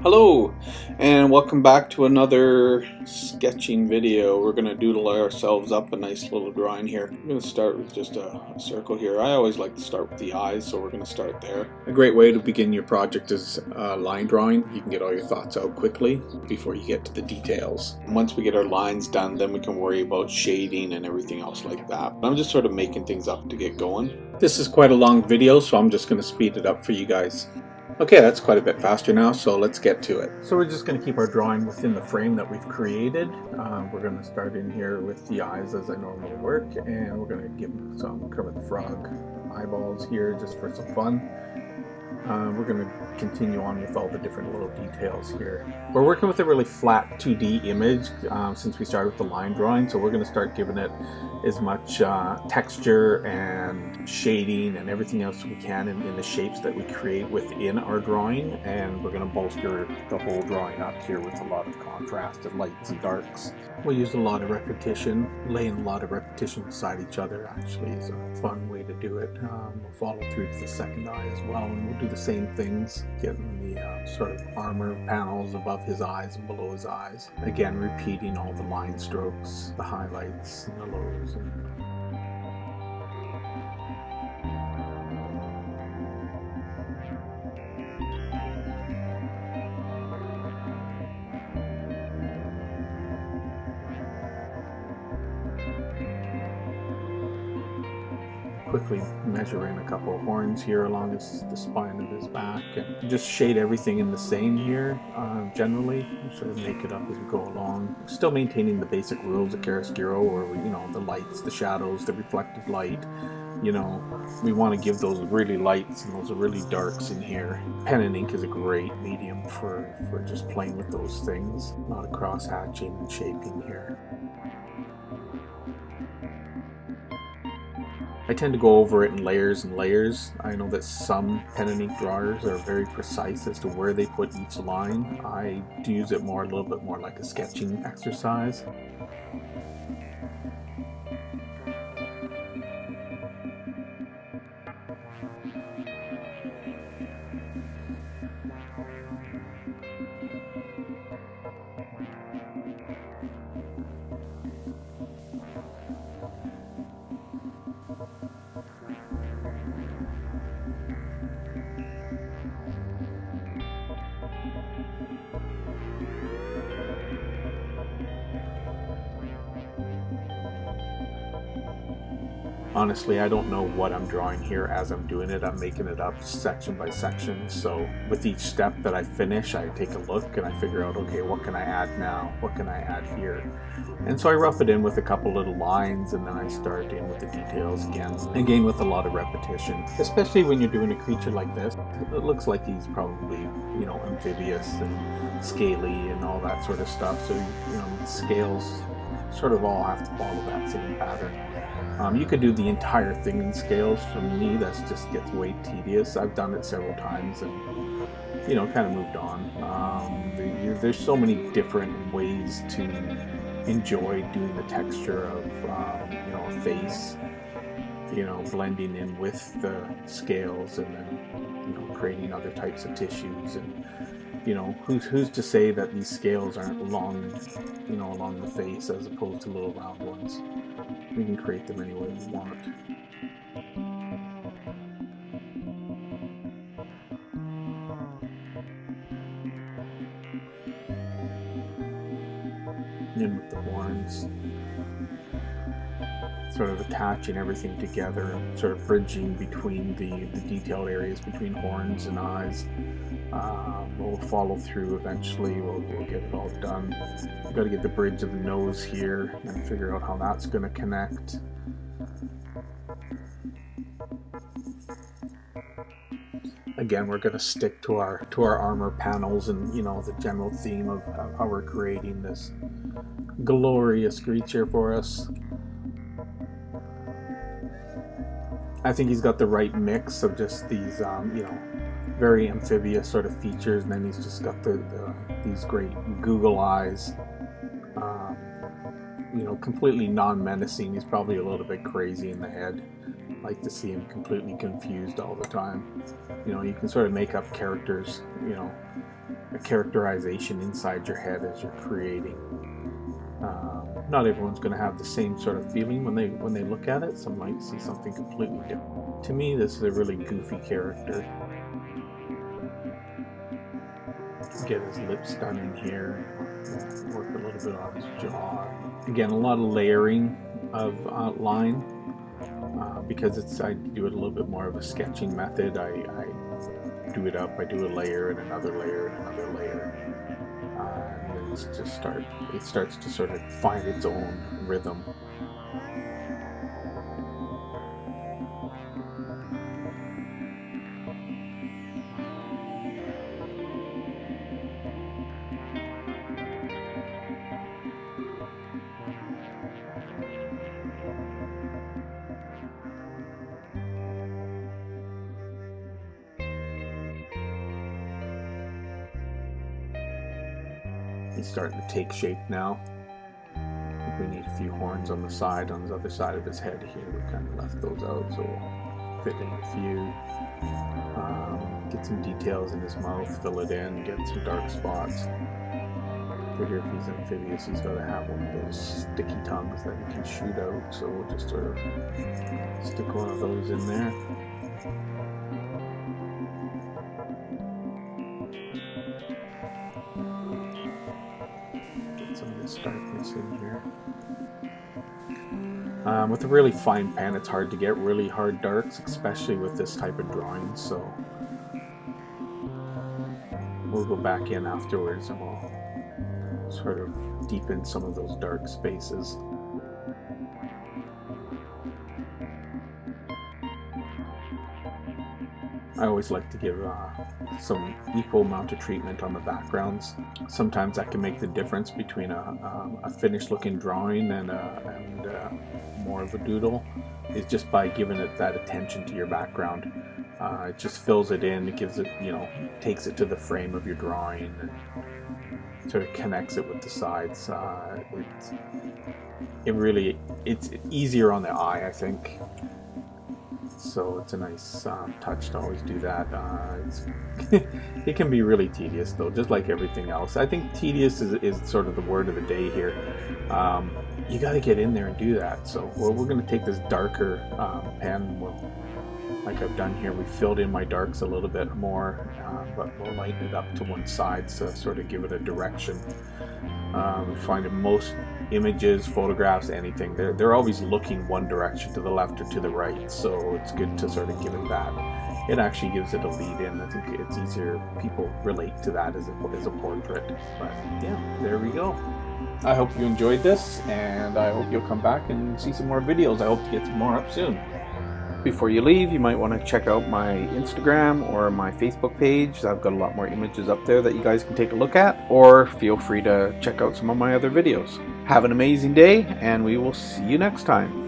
Hello, and welcome back to another sketching video. We're going to doodle ourselves up a nice little drawing here. I'm going to start with just a circle here. I always like to start with the eyes, so we're going to start there. A great way to begin your project is line drawing. You can get all your thoughts out quickly before you get to the details. And once we get our lines done, then we can worry about shading and everything else like that. I'm just sort of making things up to get going. This is quite a long video, so I'm just going to speed it up for you guys. Okay, that's quite a bit faster now, so let's get to it. So we're just going to keep our drawing within the frame that we've created. We're going to start in here with the eyes as I normally work, and we're going to give some Kermit the Frog eyeballs here just for some fun. We're going to continue on with all the different little details here. We're working with a really flat 2D image since we started with the line drawing, so we're going to start giving it as much texture and shading and everything else we can in the shapes that we create within our drawing, and we're going to bolster the whole drawing up here with a lot of contrast and lights and darks. We'll use a lot of repetition, laying a lot of repetition beside each other actually is a fun way to do it. We'll follow through to the second eye as well, and we'll do the same things, getting the sort of armor panels above his eyes and below his eyes. Again, repeating all the line strokes, the highlights and the lows. Quickly measure in a couple of horns here along the spine of his back, and just shade everything in the same here. Generally, sort of make it up as we go along, still maintaining the basic rules of chiaroscuro, or the lights, the shadows, the reflective light. We want to give those really lights and those really darks in here. Pen and ink is a great medium for just playing with those things. A lot of cross hatching and shaping here. I tend to go over it in layers and layers. I know that some pen and ink drawers are very precise as to where they put each line. I do use it a little bit more like a sketching exercise. Honestly, I don't know what I'm drawing here as I'm doing it. I'm making it up section by section. So with each step that I finish, I take a look and I figure out, okay, what can I add now? What can I add here? And so I rough it in with a couple little lines, and then I start in with the details again with a lot of repetition. Especially when you're doing a creature like this, it looks like he's probably, amphibious and scaly and all that sort of stuff. So, scales sort of all have to follow that same pattern. You could do the entire thing in scales. For me, that just gets way tedious. I've done it several times and, kind of moved on. There's so many different ways to enjoy doing the texture of, a face, blending in with the scales and then, creating other types of tissues. And, who's to say that these scales aren't along the face as opposed to little round ones. We can create them any way we want. And with the horns, sort of attaching everything together, sort of bridging between the detailed areas between horns and eyes. We'll follow through eventually. We'll get it all done. We've got to get the bridge of the nose here and figure out how that's going to connect. Again, we're going to stick to our armor panels and the general theme of how we're creating this glorious creature for us. I think he's got the right mix of just these very amphibious sort of features, and then he's just got these great Google eyes. Completely non-menacing. He's probably a little bit crazy in the head. Like to see him completely confused all the time. You can sort of make up characters, a characterization inside your head as you're creating. Not everyone's going to have the same sort of feeling when they look at it. Some might see something completely different. To me, this is a really goofy character. Get his lips done in here. Work a little bit on his jaw. Again, a lot of layering of line because I do it a little bit more of a sketching method. I do it up. I do a layer and another layer and another layer. And then it starts to sort of find its own rhythm. He's starting to take shape now. I think we need a few horns on the side, on the other side of his head here. We kind of left those out, so we'll fit in a few. Get some details in his mouth, fill it in, get some dark spots. Figure if he's amphibious, he's got to have one of those sticky tongues that he can shoot out, so we'll just sort of stick one of those in there. Some of this darkness in here. With a really fine pen, it's hard to get really hard darks, especially with this type of drawing, so we'll go back in afterwards and we'll sort of deepen some of those dark spaces. I always like to give some equal amount of treatment on the backgrounds. Sometimes that can make the difference between a finished looking drawing and more of a doodle, is just by giving it that attention to your background. It just fills it in, it gives it, takes it to the frame of your drawing and sort of connects it with the sides. It's easier on the eye, I think. So it's a nice touch to always do that. It can be really tedious though, just like everything else. I think tedious is sort of the word of the day here. You got to get in there and do that. So we're going to take this darker pen. Like I've done here, we filled in my darks a little bit more, but we'll lighten it up to one side to sort of give it a direction. Find that most images, photographs, anything, they're always looking one direction, to the left or to the right, so it's good to sort of give it that. It actually gives it a lead in. I think it's easier, people relate to that as a portrait. But yeah, there we go. I hope you enjoyed this, and I hope you'll come back and see some more videos. I hope to get some more up soon. Before you leave, you might want to check out my Instagram or my Facebook page. I've got a lot more images up there that you guys can take a look at, or feel free to check out some of my other videos. Have an amazing day, and we will see you next time.